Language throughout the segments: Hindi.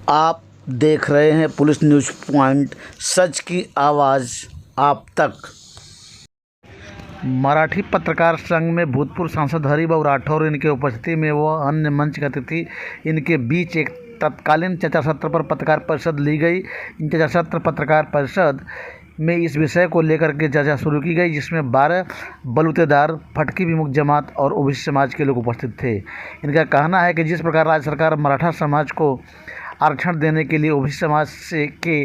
आप देख रहे हैं पुलिस न्यूज़ पॉइंट, सच की आवाज़ आप तक। मराठी पत्रकार संघ में भूतपूर्व सांसद हरिभाऊ राठौर इनके उपस्थिति में व अन्य मंच के अतिथि इनके बीच एक तत्कालीन चर्चा सत्र पर पत्रकार परिषद ली गई। इन चर्चा सत्र पत्रकार परिषद में इस विषय को लेकर के चर्चा शुरू की गई, जिसमें 12 बलूतेदार, फटकी विमुक्त जमात और ओबीसी समाज के लोग उपस्थित थे। इनका कहना है कि जिस प्रकार राज्य सरकार मराठा समाज को आरक्षण देने के लिए ओबीसी समाज के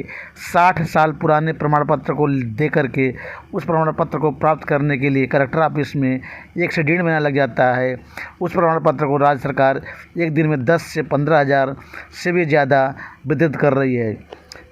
60 साल पुराने प्रमाण पत्र को दे करके उस प्रमाण पत्र को प्राप्त करने के लिए कलेक्टर ऑफिस में 1 से 1.5 महीना लग जाता है, उस प्रमाण पत्र को राज्य सरकार एक दिन में 10 से 15 हज़ार से भी ज़्यादा वितरित कर रही है।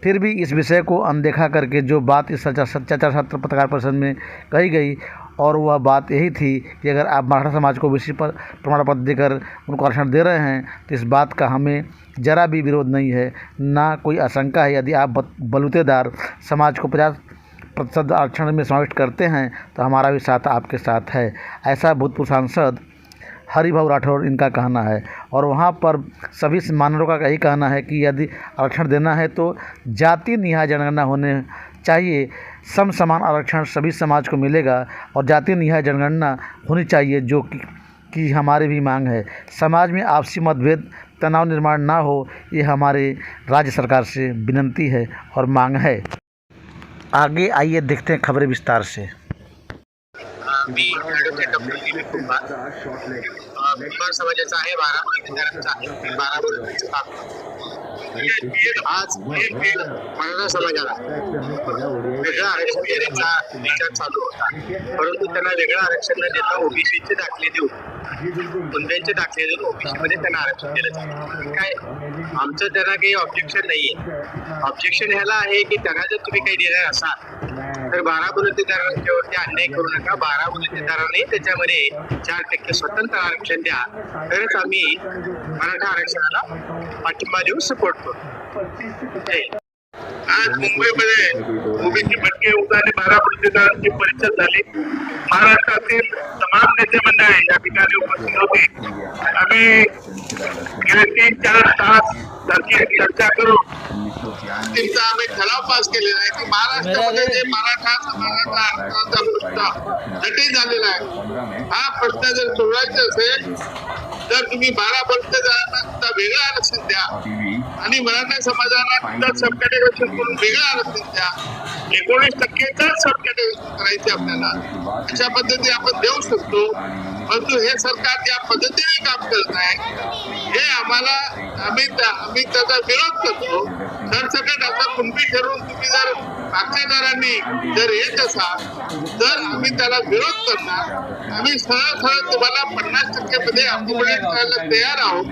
फिर भी इस विषय को अनदेखा करके जो बात इस चर्चा सत्र पत्रकार परिषद में कही गई, और वह बात यही थी कि अगर आप मराठा समाज को ओबीसी पर प्रमाण पत्र देकर उनको आरक्षण दे रहे हैं तो इस बात का हमें ज़रा भी विरोध नहीं है, ना कोई आशंका है। यदि आप बलूतेदार समाज को 50% आरक्षण में समाविष्ट करते हैं तो हमारा भी साथ आपके साथ है, ऐसा भूतपूर्व सांसद हरिभाऊ राठौर इनका कहना है। और वहाँ पर सभी मानवों का यही कहना है कि यदि आरक्षण देना है तो जाति निहाय जनगणना होने चाहिए, सम समान आरक्षण सभी समाज को मिलेगा और जाति निहाय जनगणना होनी चाहिए, जो कि हमारी भी मांग है। समाज में आपसी मतभेद, तनाव निर्माण ना हो, ये हमारे राज्य सरकार से विनती है और मांग है। आगे आइए देखते हैं खबरें विस्तार से। मी ॲडव्होकेट डॉक्टर दिलीप कुंभार, कुंभार समाजाचा आहे, 12 बलूतेदारांचा आहे, 12 बलूतेदारांचं काम। आज मराठा समाजाला वेगळं आरक्षण देण्याचा विचार चालू होता, परंतु त्यांना वेगळं आरक्षण न देता ओबीसीचे दाखले देऊन, कुंड्यांचे दाखले देऊन ओबीसी मध्ये त्यांना आरक्षण दिलं जातं। काय आमचं त्यांना काही ऑब्जेक्शन नाहीये। ऑब्जेक्शन ह्याला आहे की त्यांना जर तुम्ही काही देणार असाल तर 12 बलूतेदारांच्यावरती अन्याय करू नका। 12 बलूतेदारांनी त्याच्यामध्ये 4% स्वतंत्र आरक्षण द्या, तरच आम्ही मराठा आरक्षणाला पाठिंबा देऊन सपोर्ट करू। आज मुंबईमध्ये ओबीसी भटके उतारे 12 बलूतेदारांची परिषद झाली। महाराष्ट्रातील तमाम नेते मंडळी या ठिकाणी उपस्थित होते। आम्ही गेले 3-4 तास चर्चा करून तिचा आम्ही ठराव पास केलेला आहे की महाराष्ट्रामध्ये जे मराठा समाजाचा आरक्षणाचा प्रश्न जटिल झालेला आहे, हा प्रश्न जर सोडवायचा असेल तर तुम्ही 12 बलूतेदारांना सुद्धा वेगळं आरक्षण द्या आणि मराठा समाजाला सुद्धा सब कॅटेगरी करून वेगळं आरक्षण द्या। 19% सब कॅटेगरी करायची आपल्याला, अशा पद्धतीने आपण देऊ शकतो। परंतु हे सरकार ज्या पद्धतीने काम करत आहे हे आम्ही त्याचा विरोध करतो। सरसकट आता कुणबी ठरवून तुम्ही जर पक्षदारांनी जर येत असाल तर आम्ही त्याला विरोध करणार। आम्ही सरळ तुम्हाला 50% मध्ये अकोमोडेट करायला तयार आहोत।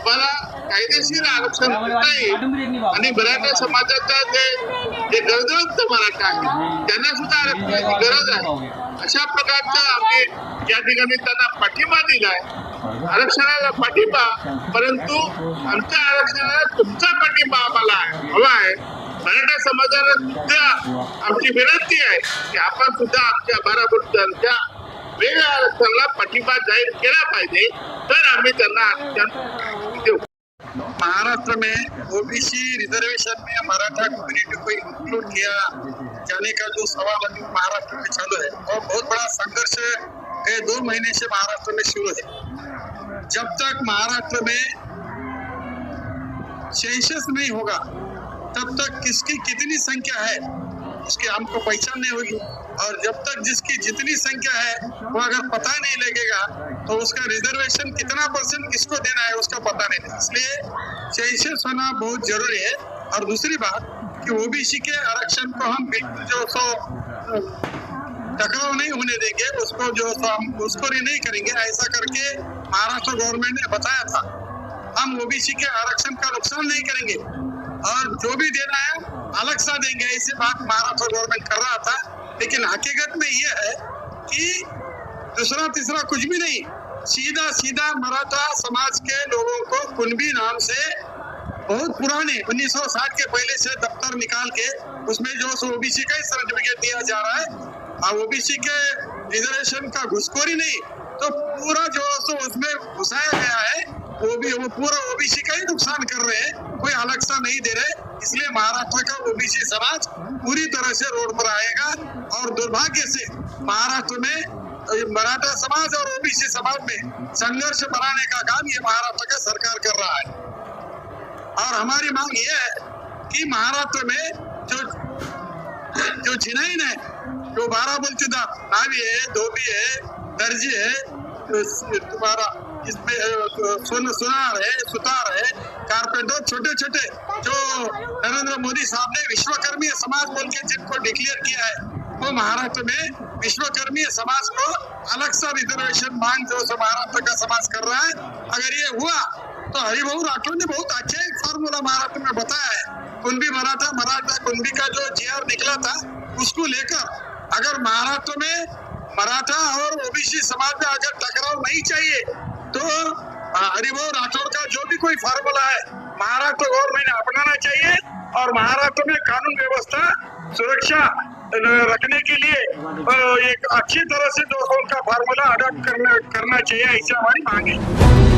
मला कायदेशीर आरक्षण नाही आणि मराठा समाजाचा जे गरजवंत मराठा आहे त्यांना सुद्धा आरक्षणाची गरज आहे। अशा प्रकारचं आम्ही या ठिकाणी त्यांना पाठिंबा दिलाय, आरक्षणाला पाठिंबा, परंतु आमच्या आरक्षणाला तुमचा पाठिंबा आम्हाला हवा आहे। मराठा समाजाला सुद्धा आमची विनंती आहे की आपण सुद्धा आमच्या 12 बलूतेदारांच्या वेगळ्या आरक्षणाला पाठिंबा जाहीर केला पाहिजे, तर आम्ही त्यांना आरक्षण देऊ। महाराष्ट्र में ओबीसी रिजर्वेशन में मराठा कम्युनिटी को इंक्लूड किया जाने का जो सवाल अभी महाराष्ट्र में चालू है और बहुत बड़ा संघर्ष 2 महीने से महाराष्ट्र में शुरू है। जब तक महाराष्ट्र में सेंसस नहीं होगा तब तक किसकी कितनी संख्या है उसकी हमको पहचान नहीं होगी, और जब तक जिसकी जितनी संख्या है वो अगर पता नहीं लगेगा तो उसका रिजर्वेशन कितना % किसको देना है उसका पता नहीं है। इसलिए सेंसस होना बहुत जरूरी है। और दूसरी बात कि ओबीसी के आरक्षण को हम बिल्कुल जो टकराव नहीं होने देंगे, उसको जो हम उसको नहीं करेंगे। ऐसा करके महाराष्ट्र गवर्नमेंट ने बताया था, हम ओबीसी के आरक्षण का नुकसान नहीं करेंगे और जो भी देना है अलग सा देंगे, ऐसी बात महाराष्ट्र गवर्नमेंट कर रहा था। लेकिन हकीकत में यह है कि दूसरा तीसरा कुछ भी नहीं, सीधा मराठा समाज के लोगों को कुणबी नाम से बहुत पुराने 1960 के पहले से दफ्तर निकाल के उसमें जो ओबीसी का ही सर्टिफिकेट दिया जा रहा है। और ओबीसी के रिजर्वेशन का घुसखोरी नहीं तो पूरा जो उसमें घुसाया गया है वो पूरा ओबीसी का ही नुकसान कर रहे हैं, कोई अलग सा नहीं दे रहे। इसलिए महाराष्ट्र का ओबीसी समाज पूरी तरह से रोड पर आएगा और दुर्भाग्य से महाराष्ट्र में मराठा समाज और ओबीसी समाज में संघर्ष बनाने का काम ये महाराष्ट्र का सरकार कर रहा है। और हमारी मांग ये है कि महाराष्ट्र में जो जिनाइन है, जो बारामुल्ला नावी है, धोबी है, दर्जी है, तुम्हारा इसमें सुनार है, सुतार है, कारपेंटर, छोटे छोटे जो नरेंद्र मोदी साहब ने विश्वकर्मी समाज बोल के जिनको डिक्लेयर किया है, वो महाराष्ट्र में विश्वकर्मी समाज को अलग सा रिजर्वेशन मांग जो महाराष्ट्र का समाज कर रहा है। अगर ये हुआ तो हरिभाऊ राठौर ने बहुत अच्छा एक फार्मूला महाराष्ट्र में बताया है। कुणबी मराठा कुणबी का जो जीआर निकला था उसको लेकर अगर महाराष्ट्र में मराठा और ओबीसी समाज में अगर टकराव नहीं चाहिए तो हरिभाऊ राठौर का जो भी कोई फार्मूला है महाराष्ट्र गवर्नमेंट ने अपनाना चाहिए और महाराष्ट्र में कानून व्यवस्था सुरक्षा रखने के लिए एक अच्छी तरह से जो उनका फार्मूला अडॉप्ट करना चाहिए, ऐसी हमारी मांग है।